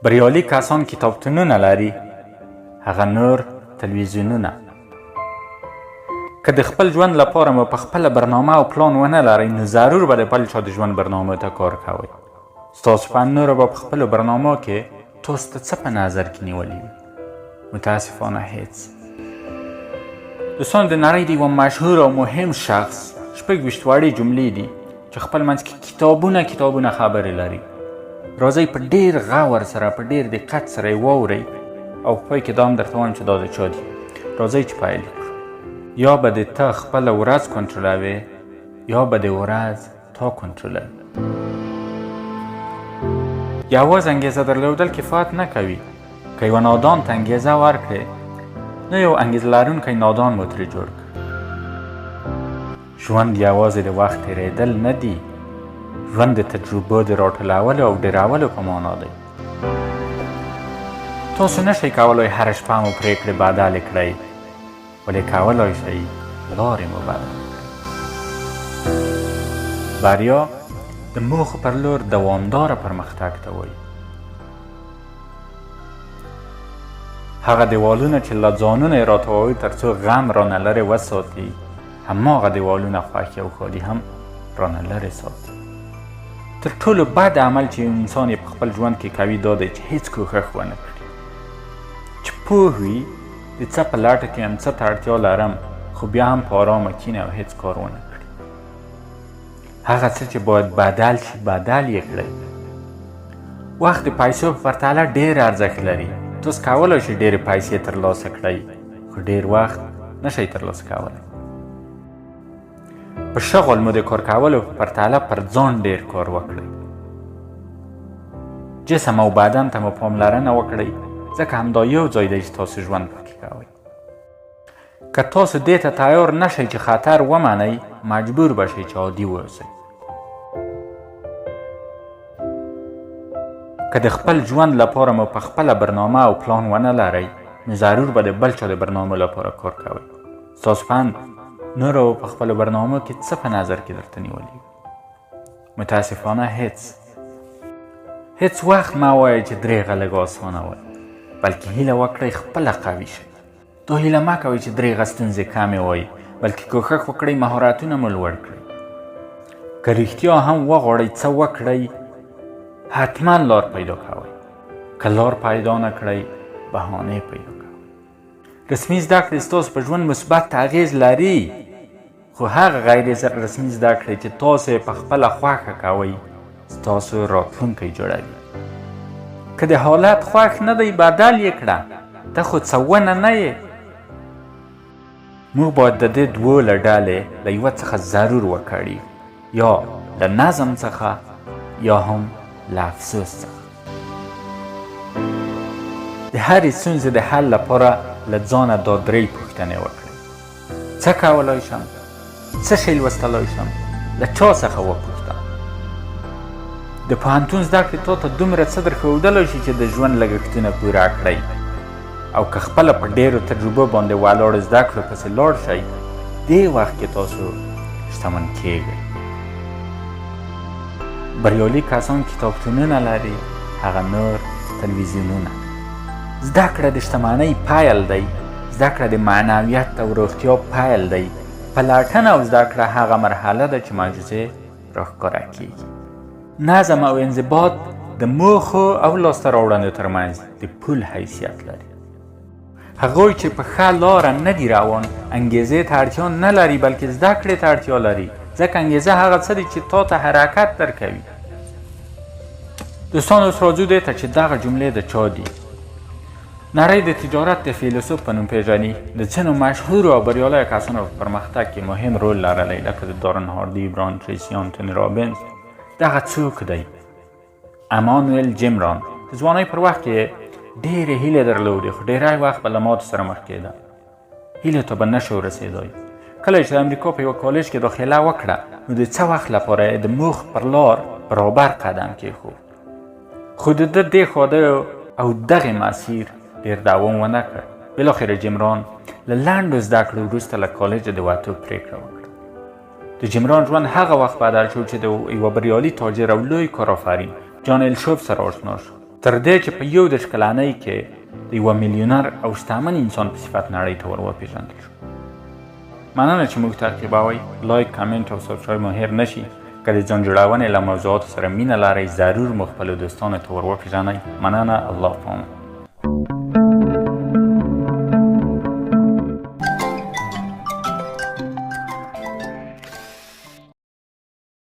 بریالي کسان کتابتونونه لري، هغه نور تلویزیونونه. که د خپل ژوند لپاره مو په خپله برنامه او پلان ونه لرئ، نو ضرور به د بل چا د ژوند برنامه ته کار کوئ. ستاسو په نورو به په خپلو برنامو کې تاسو ته څه په نظر کې نیولي وي؟ متاسفانه هیڅ. دوستان، د نړۍ د یوه مشهور او مهم شخص 26 وړې جملې دي چې خپل منځ کې کتابونه خبرې لري. راځئ په ډېر غور سره، په ډېر دقت سره یې واورئ او په پای کې دا هم درته وایم چې دا د چا دي. راځئ چې پیل کړو. یا به د ته خپله ورځ کنټرولوې، یا به د ورځ تا کنټرولوي. یوازې انګېزه درلودل کفایت نه کوي. که یوه نادان ته انګېزه ورکړې، نه یو انګېزه لرونکی نادان مو ترې جوړ کړ. ژوند یوازې د وخت تېرېدل نه دي. ژوند د تجربو د راټولولو او ډېرولو په معنا دی. تاسو نشئ کولی هره شپه مو پرېکړې بدلې کړئ، ولې کولی شئ لارې مو بدلې کړئ. بریا د موخو پر لور دوامداره پرمختګ ته وایي. هغه دیوالونه چې له ځانونه یې راتووئ تر څو غم رانه لرې وساتي، هماغه دیوالونه خوښي او ښادي هم رانه لرې ساتي. تر ټولو بد عمل چې انسان یې په خپل ژوند کې کوي دا دی چې هیڅ کوښښ ونه کړي. چې پوه وي د څه په لټه کې یم، څه ته اړتیا لرم، خو بیا هم په ارامه کښیني او هیڅ کار ونه کړي. هغه څه چې باید بدل شي بدل یې کړئ. وخت د پیسو په پرتله ډېر ارزښت لري. تاسو کولی شئ ډېرې پیسې ترلاسه کړئ، خو ډېر وخت نشئ ترلاسه کولی. په شغل مو د کار کولو په پرتله پر ځان ډېر کار وکړئ. جسم او بدن ته مو پاملرنه وکړئ، ځکه همدا یو ځای دی چې تاسو ژوند پکې کوئ. که تاسو دې ته تیار نشئ چې خطر ومنئ، مجبور به شئ چې عادي واوسئ. که د خپل ژوند لپاره مو په خپله برنامه او پلان ونه لرئ، نو ضرور به د بل چا د برنامو لپاره کار کوئ. ستاسو پند نورو په خپلو برنامو کې څه په نظر کې درته نیولي؟ متاسفانه هیڅ وخت مه وایئ چې دریغه لږ اسانه وایي، بلکې هیله وکړئ خپله قوي شئ. دا هیله مه کوئ چې دریغه ستونزې کمې وایي، بلکې کوښښ وکړئ مهارتونه مو لوړ کړئ. که رښتیا هم وغواړئ څه وکړئ، حتما لار پیدا کوئ. که لار پیدا نه کړئ، بهانې پیدا کوئ. رسمي زده کړې ستاسو په ژوند مثبت اغېز لري، خو هغه غیر رسمي زده کړې چې تاسو یې په خپله خوښه کوئ ستاسو راتلونکی جوړوي. که د حالت خوښ نه دی، بدل یې کړه. ته خو څه ونه نه یې. موږ باید د دې دوو له ډلې له یوه څخه ضرور وکړي، یا له نظم څخه یا هم له افسوس څخه. د هرې ستونزې د حل لپاره له ځانه دا 3 پوښتنې وکړئ. څه کولی شم؟ څه شی لوستلی شم؟ له چا څخه وپوښته. د پوهنتون زده کړې تا ته دومره څه درښودلی شي چې د ژوند لګښتونه پوره کړئ. او که خپله په ډېرو تجربو باندې ولاړ زده کړو پسې لاړ شئ، دې وخت کې تاسو شتمن کیږئ. بریالي کسان کتابتونونه لري، هغه نور تلویزیونونه. زده کړه د شتمنۍ پیل دی. زده کړه د معنویت او روغتیا پیل دی. پلټنه او زده کړه هغه مرحله ده چې معجزې راښکاره کیږي. نظم او انضباط د موخو او لاسته راوړنو ترمنځ د پل حیثیت لري. هغوی چې په ښه لاره نه دي روان، انګېزې ته اړتیا نه لري، بلکې زده کړې ته اړتیا لري، ځکه انګېزه هغه څه دی چې تا ته حرکت درکوي. دوستان، اوس راځو دې ته چې دغه جملې د چا دي. نړۍ د تجارت د فیلسوف په نوم پیژني. د ځینو مشهورو او بریالیو کسانو په پرمختګ کې مهم رول لرلی، لکه د دارن هاردي، بران ټریسي، انتوني رابنز. دغه څوک دی؟ امانویل جیمران. د ځوانۍ پر وخت کې ډېرې هیلې درلودې، خو ډېری وخت به له ماتو سره مخ کېده. هیلو ته به نشو رسېدی. کله چې د امریکا په یوه کالج کې داخله وکړه، نو د څه وخت لپاره یې د موخ پر لار برابر قدم کېښود. خو د ده دې خوده او دغې مسیر ډېر دوام ونه کړ. بالاخره جیمران له لنډو زده کړو وروسته له کالجه د وتو پرېکړه وکړه. د جیمران ژوند هغه وخت بدل شو چې د یوه بریالي تاجر او لوی کارآفرین جان الشوف سره آشنا شو. تر دې چې په 11 کلنۍ کې د یوه میلیونر او شتمن انسان په صفت نړۍ ته ور وپېژندل شو. مننه چې موږ تعقیبوئ. لایک، کامنټ او سبسکرایب مو هېر نشي. که د ځان جوړونې له موضوعاتو سره مینه لرئ ضرور مو خپلو دوستانو ته ور وپېژنئ. مننه. الله پامان.